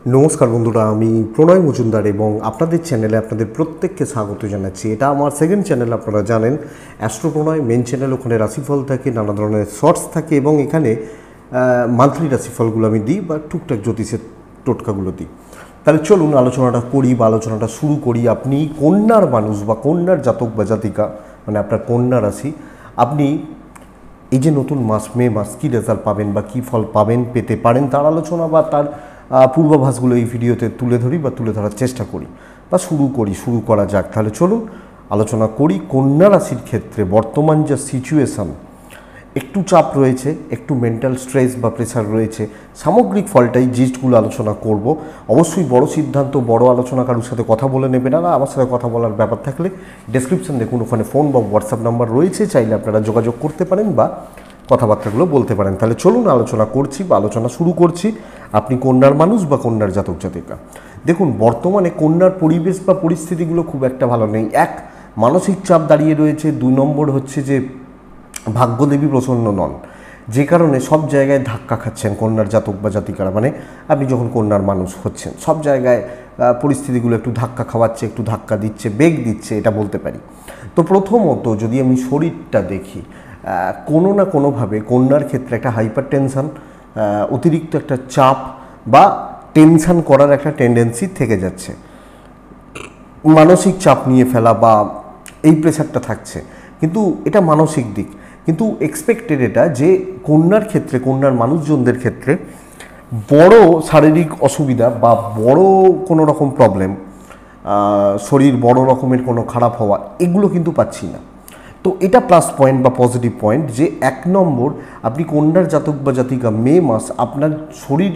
নমস্কার বন্ধুরা, আমি প্রণয় মজুমদার এবং আপনাদের চ্যানেলে আপনাদের প্রত্যেককে স্বাগত জানাচ্ছি। এটা আমার সেকেন্ড চ্যানেল, আপনারা জানেন অ্যাস্ট্রো প্রণয় মেন চ্যানেল। ওখানে রাশিফল থাকে, নানা ধরনের শর্টস থাকে এবং এখানে মান্থলি রাশিফলগুলো আমি দিই বা টুকটাক জ্যোতিষের টোটকাগুলো দিই। তাহলে চলুন আলোচনাটা করি বা আলোচনাটা শুরু করি। আপনি কন্যার মানুষ বা কন্যার জাতক বা জাতিকা, মানে আপনার কন্যা রাশি, আপনি এই যে নতুন মাস মে মাস কী রেজাল্ট পাবেন বা কী ফল পাবেন, পেতে পারেন, তার আলোচনা বা তার পূর্বাভাসগুলো এই ভিডিওতে তুলে ধরি বা তুলে ধরার চেষ্টা করি বা শুরু করা যাক। তাহলে চলুন আলোচনা করি। কন্যা রাশির ক্ষেত্রে বর্তমান যে সিচুয়েশান, একটু চাপ রয়েছে, একটু মেন্টাল স্ট্রেস বা প্রেশার রয়েছে। সামগ্রিক ফলটাই জিস্টগুলো আলোচনা করব। অবশ্যই বড় সিদ্ধান্ত, বড় আলোচনা কারোর সাথে কথা বলে নেবেন না। আমার সাথে কথা বলার ব্যাপার থাকলে ডেসক্রিপশন দেখুন, ওখানে ফোন বা হোয়াটসঅ্যাপ নাম্বার রয়েছে, চাইলে আপনারা যোগাযোগ করতে পারেন বা কথাবার্তাগুলো বলতে পারেন। তাহলে চলুন আলোচনা করছি বা আলোচনা শুরু করছি। আপনি কন্যার মানুষ বা কন্যার জাতক জাতিকা, দেখুন বর্তমানে কন্যার পরিবেশ বা পরিস্থিতিগুলো খুব একটা ভালো নেই। এক, মানসিক চাপ দাঁড়িয়ে রয়েছে। 2 নম্বর হচ্ছে যে ভাগ্যদেবী প্রসন্ন নন, যে কারণে সব জায়গায় ধাক্কা খাচ্ছেন কন্যার জাতক বা জাতিকারা। মানে আপনি যখন কন্যার মানুষ হচ্ছেন, সব জায়গায় পরিস্থিতিগুলো একটু ধাক্কা খাওয়াচ্ছে, একটু ধাক্কা দিচ্ছে, বেগ দিচ্ছে, এটা বলতে পারি। তো প্রথমত যদি আমি শরীরটা দেখি, কোনো না কোনোভাবে কন্যার ক্ষেত্রে একটা হাইপার টেনশন, অতিরিক্ত একটা চাপ বা টেনশন করার একটা টেন্ডেন্সি থেকে যাচ্ছে। মানসিক চাপ নিয়ে ফেলা বা এই প্রেশারটা থাকছে, কিন্তু এটা মানসিক দিক। কিন্তু এক্সপেক্টেড এটা যে কন্যার ক্ষেত্রে, কন্যার মানুষজনদের ক্ষেত্রে বড় শারীরিক অসুবিধা বা বড় কোনো রকম প্রবলেম, শরীর বড় রকমের কোনো খারাপ হওয়া, এগুলো কিন্তু পাচ্ছি না। তো এটা প্লাস পয়েন্ট বা পজিটিভ পয়েন্ট যে 1 নম্বর, আপনি কন্যার জাতক বা জাতিকা মে মাস আপনার শরীর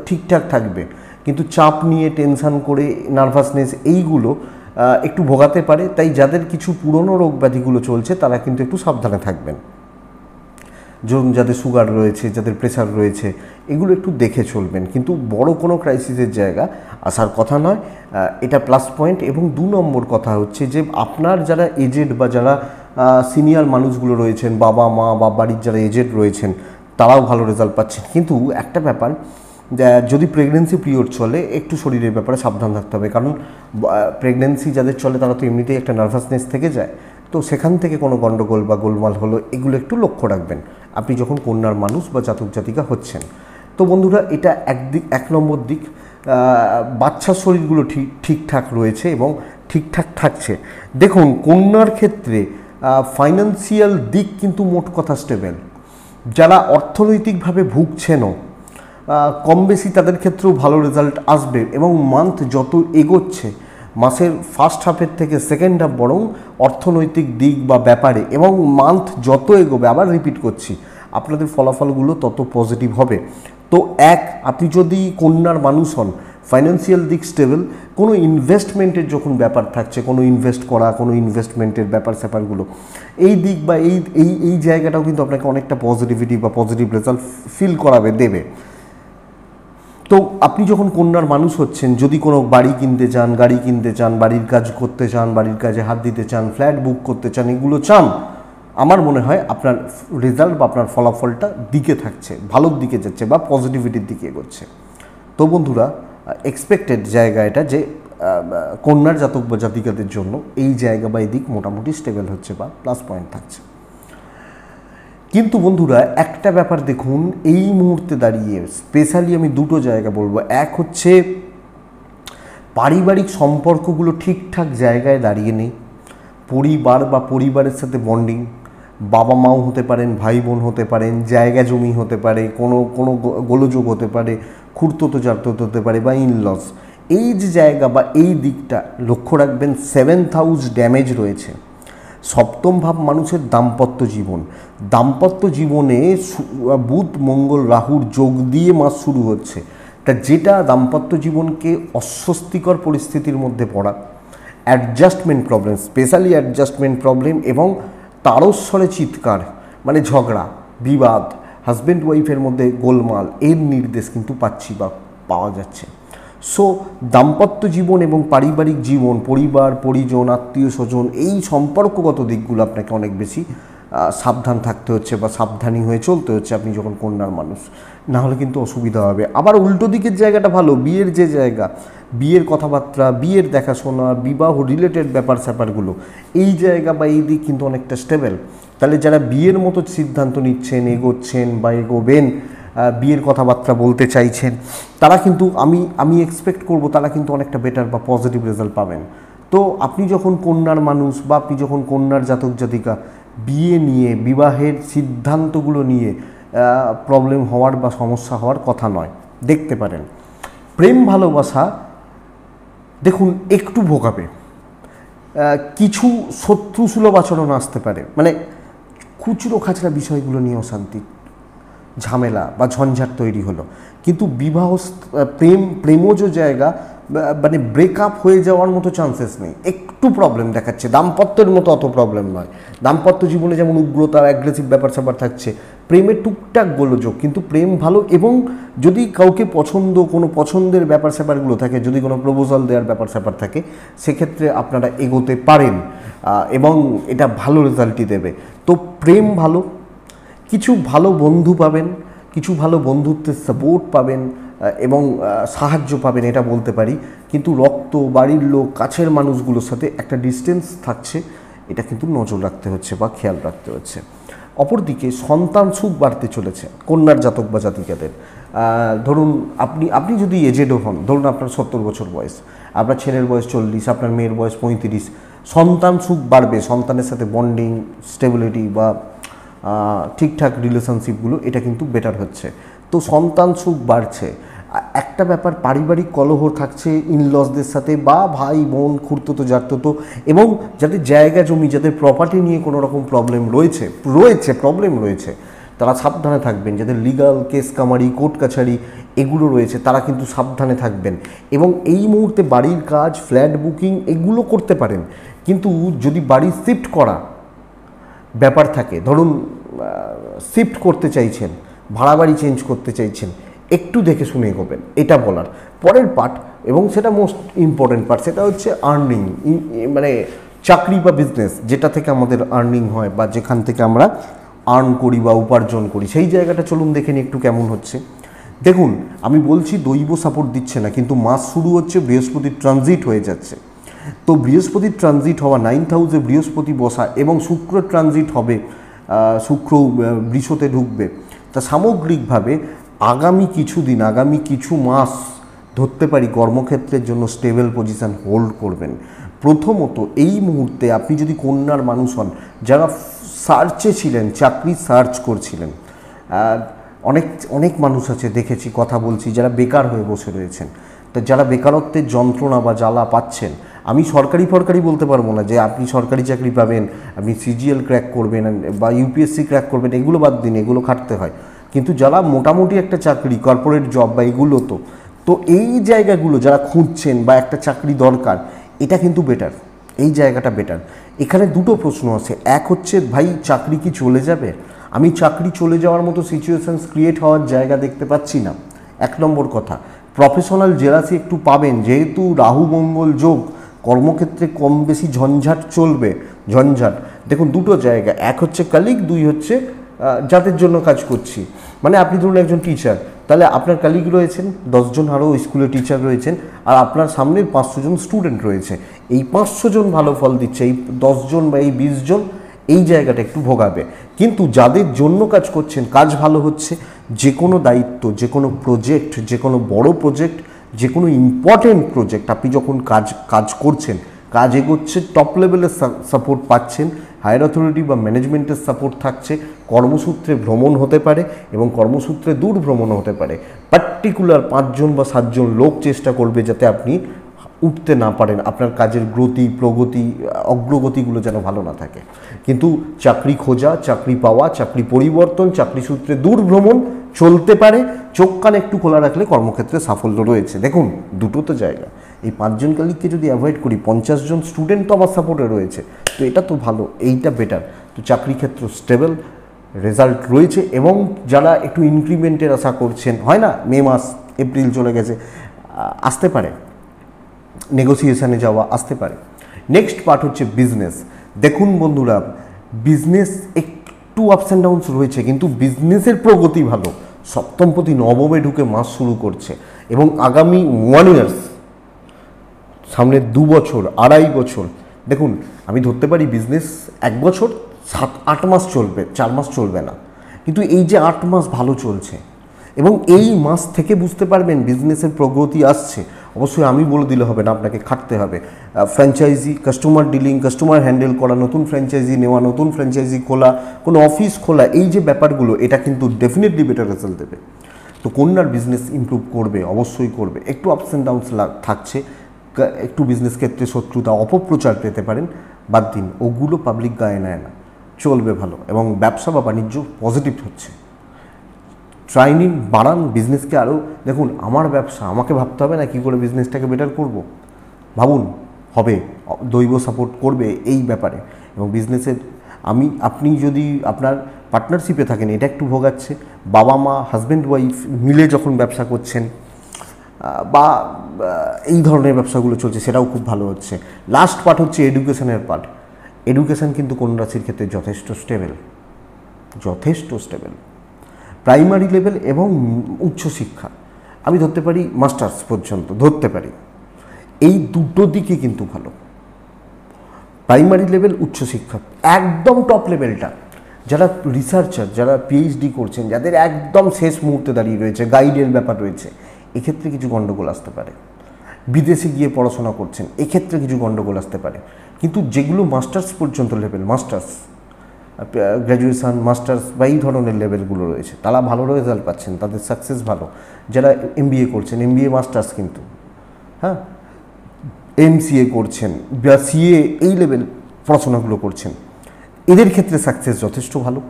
ঠিকঠাক থাকবে, কিন্তু চাপ নিয়ে টেনশান করে নার্ভাসনেস এইগুলো একটু ভোগাতে পারে। তাই যাদের কিছু পুরনো রোগ ব্যাধিগুলো চলছে তারা কিন্তু একটু সাবধানে থাকবেন। ধরুন যাদের সুগার রয়েছে, যাদের প্রেশার রয়েছে, এগুলো একটু দেখে চলবেন, কিন্তু বড় কোনো ক্রাইসিসের জায়গা আসার কথা নয়। এটা প্লাস পয়েন্ট। এবং 2 নম্বর কথা হচ্ছে যে আপনার যারা এজেড বা যারা সিনিয়র মানুষগুলো রয়েছেন, বাবা মা বা বাড়ির যারা এজেড রয়েছেন, তারাও ভালো রেজাল্ট পাচ্ছেন। কিন্তু একটা ব্যাপার, যদি প্রেগনেন্সি পিরিয়ড চলে, একটু শরীরের ব্যাপারে সাবধান থাকতে হবে। কারণ প্রেগনেন্সি যাদের চলে তারা তো এমনিতেই একটা নার্ভাসনেস থেকে যায়। তো সেখান থেকে কোনো গণ্ডগোল বা গোলমাল হলো, এগুলো একটু লক্ষ্য রাখবেন আপনি যখন কন্যার মানুষ বা জাতক জাতিকা হচ্ছেন। তো বন্ধুরা, এটা একদিক, 1 নম্বর দিক। বাচ্চার শরীরগুলো ঠিকঠাক রয়েছে এবং ঠিকঠাক থাকছে। দেখুন কন্যার ক্ষেত্রে ফাইন্যান্সিয়াল দিক কিন্তু মোট কথা স্টেবল। যারা অর্থনৈতিকভাবে ভুগছেনও, কম বেশি তাদের ক্ষেত্রেও ভালো রেজাল্ট আসবে। এবং মান্থ যত এগোচ্ছে, মাসের ফার্স্ট হাফের থেকে সেকেন্ড হাফ বরং অর্থনৈতিক দিক বা ব্যাপারে, এবং মান্থ যত এগোবে, আবার রিপিট করছি, আপনাদের ফলাফলগুলো তত পজিটিভ হবে। তো আপনি যদি কন্যার মানুষ হন, ফাইন্যান্সিয়াল দিক স্টেবল। কোনো ইনভেস্টমেন্টের যখন ব্যাপার থাকছে, কোনো ইনভেস্ট করা, কোনো ইনভেস্টমেন্টের ব্যাপার স্যাপারগুলো, এই দিক বা এই জায়গাটাও কিন্তু আপনাকে অনেকটা পজিটিভিটি বা পজিটিভ রেজাল্ট ফিল করাবে, দেবে। তো আপনি যখন কন্যার মানুষ হচ্ছেন, যদি কোনো বাড়ি কিনতে চান, গাড়ি কিনতে চান, বাড়ির কাজ করতে চান, বাড়ির কাজে হাত দিতে চান, ফ্ল্যাট বুক করতে চান, এগুলো চান, আমার মনে হয় আপনার রেজাল্ট বা আপনার ফলাফলটা দিকে থাকছে, ভালোর দিকে যাচ্ছে বা পজিটিভিটির দিকে এগোচ্ছে। তো বন্ধুরা, এক্সপেক্টেড জায়গা এটা যে কন্যার জাতক বা জাতিকাদের জন্য এই জায়গা বা এই দিক মোটামুটি স্টেবল হচ্ছে বা প্লাস পয়েন্ট থাকছে। কিন্তু বন্ধুরা, একটা ব্যাপার দেখুন, এই মুহূর্তে দাঁড়িয়ে স্পেশালি আমি 2টো জায়গা বলবো। এক হচ্ছে পারিবারিক সম্পর্কগুলো ঠিকঠাক জায়গায় দাঁড়িয়ে নেই। পরিবার বা পরিবারের সাথে বন্ডিং, বাবা মাও হতে পারেন, ভাই বোন হতে পারেন, জায়গা জমি হতে পারে, কোনো গোলযোগ হতে পারে, খুঁড়তো জাততো হতে পারে বা ইনলস, এই যে জায়গা বা এই দিকটা লক্ষ্য রাখবেন। 7th হাউস ড্যামেজ রয়েছে। সপ্তম ভাব মানুষের দাম্পত্য জীবন। দাম্পত্য জীবনে বুধ মঙ্গল রাহুর যোগ দিয়ে মাস শুরু হচ্ছে, তা যেটা দাম্পত্য জীবনকে অস্বস্তিকর পরিস্থিতির মধ্যে পড়া, adjustment problem, specially adjustment problem এবং তারস্বরে চিৎকার, মানে ঝগড়া, বিবাদ, হাজব্যান্ড ওয়াইফের মধ্যে গোলমাল, এর নির্দেশ কিন্তু পাচ্ছি বা পাওয়া যাচ্ছে। সো দাম্পত্য জীবন এবং পারিবারিক জীবন, পরিবার পরিজন, আত্মীয় স্বজন, এই সম্পর্কগত দিকগুলো আপনাকে অনেক বেশি সাবধান থাকতে হচ্ছে বা সাবধানী হয়ে চলতে হচ্ছে আপনি যখন কন্যার মানুষ, না হলে কিন্তু অসুবিধা হবে। আবার উল্টো দিকের জায়গাটা ভালো, বিয়ের যে জায়গা, বিয়ের কথাবার্তা, বিয়ের দেখাশোনা, বিবাহ রিলেটেড ব্যাপার স্যাপারগুলো, এই জায়গা বা এই দিক কিন্তু অনেকটা স্টেবল। তাহলে যারা বিয়ের মতো সিদ্ধান্ত নিচ্ছেন, এগোচ্ছেন বা এগোবেন, বিয়ের কথাবার্তা বলতে চাইছেন, তারা কিন্তু আমি এক্সপেক্ট করব তারা কিন্তু অনেকটা বেটার বা পজিটিভ রেজাল্ট পাবেন। তো আপনি যখন কন্যার মানুষ বা আপনি যখন কন্যার জাতক জাতিকা, বিয়ে নিয়ে, বিবাহের সিদ্ধান্তগুলো নিয়ে প্রবলেম হওয়ার বা সমস্যা হওয়ার কথা নয়, দেখতে পারেন। প্রেম ভালোবাসা দেখুন একটু ভোগাবে, কিছু শত্রুসুলভ আচরণ আসতে পারে, মানে খুচরো খাচরা বিষয়গুলো নিয়ে অশান্তি, ঝামেলা বা ঝঞ্ঝাট তৈরি হলো। কিন্তু বিবাহ প্রেমজ জায়গা মানে ব্রেকআপ হয়ে যাওয়ার মতো চান্সেস নেই, একটু প্রবলেম দেখাচ্ছে, দাম্পত্যের মতো অত প্রবলেম নয়। দাম্পত্য জীবনে যেমন উগ্রতা, অ্যাগ্রেসিভ ব্যাপার স্যাপার থাকছে, প্রেমে টুকটাক গোলযোগ, কিন্তু প্রেম ভালো। এবং যদি কাউকে কোনো পছন্দের ব্যাপার স্যাপারগুলো থাকে, যদি কোনো প্রপোজাল দেওয়ার ব্যাপার স্যাপার থাকে, সেক্ষেত্রে আপনারা এগোতে পারেন এবং এটা ভালো রেজাল্টই দেবে। তো প্রেম ভালো, কিছু ভালো বন্ধু পাবেন, কিছু ভালো বন্ধুত্বের সাপোর্ট পাবেন এবং সাহায্য পাবেন, এটা বলতে পারি। কিন্তু রক্ত, বাড়ির লোক, কাছের মানুষগুলোর সাথে একটা ডিস্টেন্স থাকছে, এটা কিন্তু নজর রাখতে হচ্ছে বা খেয়াল রাখতে হচ্ছে। অপরদিকে সন্তান সুখ বাড়তে চলেছে কন্যার জাতক বা জাতিকাদের। ধরুন আপনি যদি এজেডও হন, ধরুন আপনার 70 বছর বয়স, আপনার ছেলের বয়স 40, আপনার মেয়ের বয়স 35, সন্তান সুখ বাড়বে, সন্তানের সাথে বন্ডিং, স্টেবিলিটি বা ঠিকঠাক রিলেশনশিপগুলো এটা কিন্তু বেটার হচ্ছে। তো সন্তান সুখ বাড়ছে। একটা ব্যাপার, পারিবারিক কলহ থাকছে ইনলসদের সাথে বা ভাই বোন, খুড়তুতো জ্যাঠতুতো, এবং যাদের জায়গা জমি, যাদের প্রপার্টি নিয়ে কোনো রকম প্রবলেম রয়েছে, তারা সাবধানে থাকবেন। যাদের লিগাল কেস কামারি, কোর্ট কাছারি এগুলো রয়েছে, তারা কিন্তু সাবধানে থাকবেন। এবং এই মুহূর্তে বাড়ির কাজ, ফ্ল্যাট বুকিং এগুলো করতে পারেন। কিন্তু যদি বাড়ি শিফট করা ব্যাপার থাকে, ধরুন শিফট করতে চাইছেন, ভাড়া বাড়ি চেঞ্জ করতে চাইছেন, একটু দেখে শুনে এগোবেন, এটা বলার। পরের পার্ট, এবং সেটা মোস্ট ইম্পর্টেন্ট পার্ট, সেটা হচ্ছে আর্নিং, মানে চাকরি বা বিজনেস, যেটা থেকে আমাদের আর্নিং হয় বা যেখান থেকে আমরা আর্ন করি বা উপার্জন করি, সেই জায়গাটা চলুন দেখে নিই একটু কেমন হচ্ছে। দেখুন, আমি বলছি দৈব সাপোর্ট দিচ্ছে না, কিন্তু মাস শুরু হচ্ছে, বৃহস্পতির ট্রানজিট হয়ে যাচ্ছে। তো বৃহস্পতির ট্রানজিট হওয়া, 9th হাউসে বৃহস্পতি বসা, এবং শুক্র ট্রানজিট হবে, শুক্র বৃষতে ঢুকবে। তা সামগ্রিকভাবে আগামী কিছু মাস ধরতে পারি কর্মক্ষেত্রের জন্য স্টেবল পজিশন হোল্ড করবেন। প্রথমত এই মুহূর্তে আপনি যদি কন্যার মানুষ হন, যারা সার্চে ছিলেন, চাকরি সার্চ করছিলেন, অনেক মানুষ আছে দেখেছি, কথা বলছি, যারা বেকার হয়ে বসে রয়েছেন। তো যারা বেকারত্বের যন্ত্রণা বা জ্বালা পাচ্ছেন, আমি সরকারি বলতে পারবো না যে আপনি সরকারি চাকরি পাবেন, আপনি সিজিএল ক্র্যাক করবেন বা ইউপিএসসি ক্র্যাক করবেন, এগুলো বাদ দিন, এগুলো খাটতে হয়। কিন্তু যারা মোটামুটি একটা চাকরি, কর্পোরেট জব বা এগুলো, তো এই জায়গাগুলো যারা খুঁজছেন বা একটা চাকরি দরকার, এটা কিন্তু বেটার, এই জায়গাটা বেটার। এখানে দুটো প্রশ্ন আছে। এক হচ্ছে, ভাই চাকরি কি চলে যাবে? আমি চাকরি চলে যাওয়ার মতো সিচুয়েশনস ক্রিয়েট হওয়ার জায়গা দেখতে পাচ্ছি না, এক নম্বর কথা। প্রফেশনাল জেলাসি একটু পাবেন, যেহেতু রাহু মঙ্গল যোগ, কর্মক্ষেত্রে কম বেশি ঝঞ্ঝাট চলবে। দেখুন দুটো জায়গা, এক হচ্ছে কালিগ, দুই হচ্ছে যাদের জন্য কাজ করছি। মানে আপনি ধরুন একজন টিচার, তাহলে আপনার কালিগ রয়েছেন 10 জন, আরও স্কুলে টিচার রয়েছেন, আর আপনার সামনে 500 জন স্টুডেন্ট রয়েছে। এই 500 জন ভালো ফল দিচ্ছে, এই 10 জন বা এই 20 জন এই জায়গাটা একটু ভোগাবে। কিন্তু যাদের জন্য কাজ করছেন, কাজ ভালো হচ্ছে। যে কোনো দায়িত্ব, যে কোনো প্রজেক্ট, যে কোনো বড় প্রজেক্ট, যে কোনো ইম্পর্টেন্ট প্রজেক্ট আপনি যখন কাজ করছেন, কাজ এগোচ্ছে, টপ লেভেলের সাপোর্ট পাচ্ছেন, হায়ার অথরিটি বা ম্যানেজমেন্টের সাপোর্ট থাকছে। কর্মসূত্রে ভ্রমণ হতে পারে এবং কর্মসূত্রে দূর ভ্রমণ হতে পারে। পার্টিকুলার 5 জন বা 7 জন লোক চেষ্টা করবে যাতে আপনি উঠতে না পারেন, আপনার কাজের প্রগতি, অগ্রগতিগুলো যেন ভালো না থাকে। কিন্তু চাকরি খোঁজা, চাকরি পাওয়া, চাকরি পরিবর্তন, চাকরি সূত্রে দূর ভ্রমণ চলতে পারে। চোখ কান একটু খোলা রাখলে কর্মক্ষেত্রে সাফল্য রয়েছে। দেখুন দুটো তো জায়গা, এই 5 জন কালিগকে যদি অ্যাভয়েড করি, 50 জন স্টুডেন্ট তো আমার সাপোর্টে রয়েছে, তো এটা তো ভালো, এইটা বেটার। তো চাকরি ক্ষেত্র স্টেবল রেজাল্ট রয়েছে। এবং যারা একটু ইনক্রিমেন্টের আশা করছেন, হয় না, মে মাস, এপ্রিল চলে গেছে, আসতে পারে, নেগোসিয়েশনে যাওয়া আসতে পারে। নেক্সট পার্ট হচ্ছে বিজনেস। দেখুন বন্ধুরা, বিজনেস একটু একটু আপস অ্যান্ড ডাউনস রয়েছে, কিন্তু বিজনেসের প্রগতি ভালো। সপ্তমপতি নবমে ঢুকে মাস শুরু করছে এবং আগামী 1 ইয়ার্স, সামনে 2 বছর 2.5 বছর, দেখুন আমি ধরতে পারি বিজনেস 1 বছর 7-8 মাস চলবে, 4 মাস চলবে না, কিন্তু এই যে 8 মাস ভালো চলছে এবং এই মাস থেকে বুঝতে পারবেন বিজনেসের প্রগতি আসছে। অবশ্যই আমি বলে দিলে হবে না, আপনাকে খাটতে হবে। Franchise, customer dealing, customer handle করা, নতুন ফ্র্যাঞ্চাইজি নেওয়া, নতুন ফ্র্যাঞ্চাইজি খোলা, কোনো অফিস খোলা, এই যে ব্যাপারগুলো, এটা কিন্তু ডেফিনেটলি বেটার রেজাল্ট দেবে। তো কন্যার বিজনেস ইমপ্রুভ করবে, অবশ্যই করবে। একটু আপস অ্যান্ড ডাউনস থাকছে, একটু বিজনেস ক্ষেত্রে শত্রুতা, অপপ্রচার পেতে পারেন, বাদ দিন, ওগুলো পাবলিক গায়ে নেয় না, চলবে ভালো। এবং ব্যবসা বা বাণিজ্য পজিটিভ হচ্ছে। ট্রাই নিন, বাড়ান বিজনেসকে আরও। দেখুন আমার ব্যবসা, আমাকে ভাবতে হবে না কী করে বিজনেসটাকে বেটার করব, ভাবুন, হবে, দৈব সাপোর্ট করবে এই ব্যাপারে। এবং বিজনেসের আপনি যদি আপনার পার্টনারশিপে থাকেন, এটা একটু ভোগাচ্ছে, বাবা মা হাজব্যান্ড ওয়াইফ মিলে যখন ব্যবসা করছেন বা এই ধরনের ব্যবসাগুলো চলছে, সেটাও খুব ভালো হচ্ছে। লাস্ট পার্ট হচ্ছে এডুকেশনের পার্ট। এডুকেশান কিন্তু কন্যা রাশির ক্ষেত্রে যথেষ্ট স্টেবল। প্রাইমারি লেভেল এবং উচ্চশিক্ষা, আমি ধরতে পারি মাস্টার্স পর্যন্ত ধরতে পারি, এই দুটো দিকে কিন্তু ভালো। প্রাইমারি লেভেল, উচ্চশিক্ষা, একদম টপ লেভেলটা, যারা রিসার্চার, যারা পিএইচডি করছেন, যাদের একদম শেষ মুহূর্তে দাঁড়িয়ে রয়েছে, গাইডের ব্যাপার রয়েছে, এক্ষেত্রে কিছু গণ্ডগোল আসতে পারে। বিদেশে গিয়ে পড়াশোনা করছেন, এক্ষেত্রে কিছু গণ্ডগোল আসতে পারে। কিন্তু যেগুলো মাস্টার্স পর্যন্ত লেভেল, মাস্টার্স, গ্র্যাজুয়েশান, মাস্টার্স বা এই ধরনের লেভেলগুলো রয়েছে, তারা ভালো রেজাল্ট পাচ্ছেন, তাদের সাকসেস ভালো। যারা এমবিএ করছেন, এমবিএ মাস্টার্স কিন্তু, হ্যাঁ, এমসিএ করছেন বা সিএ, এই লেভেল পড়াশোনাগুলো করছেন, এদের ক্ষেত্রে সাকসেস যথেষ্ট ভালো।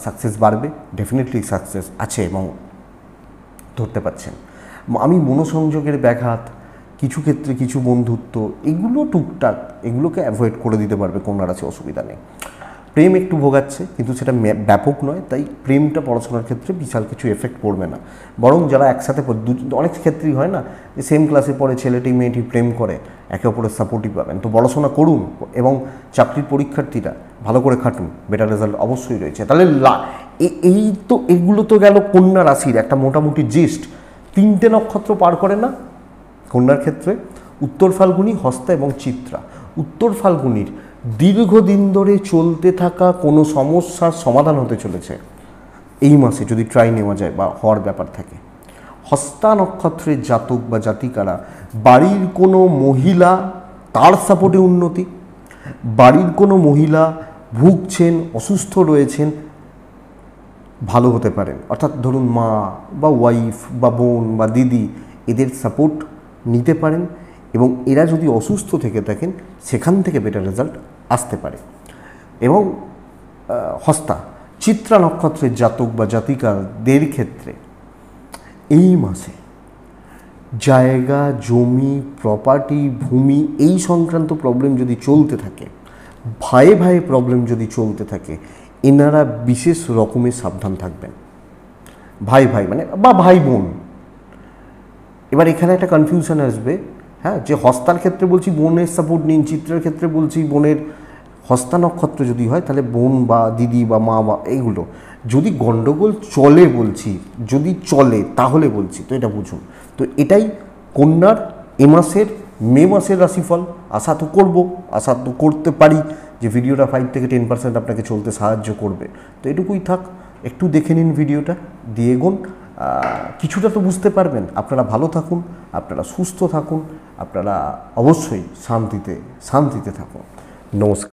সাকসেস বাড়বে, ডেফিনেটলি সাকসেস আছে এবং ধরতে পাচ্ছেন। আমি মনোসংযোগের ব্যাঘাত, কিছু ক্ষেত্রে কিছু বন্ধুত্ব, এগুলো টুকটাক, এগুলোকে অ্যাভয়েড করে দিতে পারবে কন্যা রাশি, অসুবিধা নেই। প্রেম একটু ভোগাচ্ছে, কিন্তু সেটা ব্যাপক নয়, তাই প্রেমটা পড়াশোনার ক্ষেত্রে বিশাল কিছু এফেক্ট পড়বে না। বরং যারা একসাথে, অনেক ক্ষেত্রেই হয় না যে সেম ক্লাসে পড়ে ছেলেটি মেয়েটি প্রেম করে, একে অপরের সাপোর্টই পাবেন। তো পড়াশোনা করুন এবং চাকরির পরীক্ষার্থীরা ভালো করে খাটুন, বেটার রেজাল্ট অবশ্যই রয়েছে। তাহলে এগুলো তো গেল কন্যা রাশির একটা মোটামুটি জিস্ট। 3টে নক্ষত্র পার করে না কন্যার ক্ষেত্রে, উত্তর ফাল্গুনী, হস্তা এবং চিত্রা। উত্তর ফাল্গুনীর দীর্ঘদিন ধরে চলতে থাকা কোনো সমস্যার সমাধান হতে চলেছে এই মাসে, যদি ট্রাই নেওয়া যায় বা হওয়ার ব্যাপার থাকে। হস্তা নক্ষত্রের জাতক বা জাতিকারা, বাড়ির কোনো মহিলা, তার সাপোর্টে উন্নতি, বাড়ির কোনো মহিলা ভুগছেন, অসুস্থ রয়েছেন, ভালো হতে পারেন। অর্থাৎ ধরুন মা বা ওয়াইফ বা বোন বা দিদি, এদের সাপোর্ট নিতে পারেন এবং এরা যদি অসুস্থ থেকে থাকেন, সেখান থেকে বেটার রেজাল্ট আসতে পারে। এবং হস্তা, চিত্রা নক্ষত্রের জাতক বা জাতিকাদের ক্ষেত্রে এই মাসে জায়গা, জমি, প্রপার্টি, ভূমি, এই সংক্রান্ত প্রবলেম যদি চলতে থাকে, ভাইয়ে প্রবলেম যদি চলতে থাকে, এনারা বিশেষ রকমের সাবধান থাকবেন। ভাই মানে বা ভাই বোন। এবার এখানে একটা কনফিউশন আসবে, হ্যাঁ, যে হস্তার ক্ষেত্রে বলছি বোনের সাপোর্ট নিন, চিত্রের ক্ষেত্রে বলছি বোনের, হস্তা নক্ষত্র যদি হয় তাহলে বোন বা দিদি বা মা বা এইগুলো। যদি গণ্ডগোল চলে বলছি, যদি চলে তাহলে বলছি, তো এটা বুঝুন। তো এটাই কন্যার এ মাসের, মে মাসের রাশিফল। আশা তো করতে পারি যে ভিডিওটা 5 থেকে 10% আপনাকে চলতে সাহায্য করবে। তো এটুকুই থাক, একটু দেখে নিন ভিডিওটা, দিয়ে এগোন, কিছুটা তো বুঝতে পারবেন। আপনারা ভালো থাকুন, আপনারা সুস্থ থাকুন, আপনারা অবশ্যই শান্তিতে থাকুন। নমস্কার।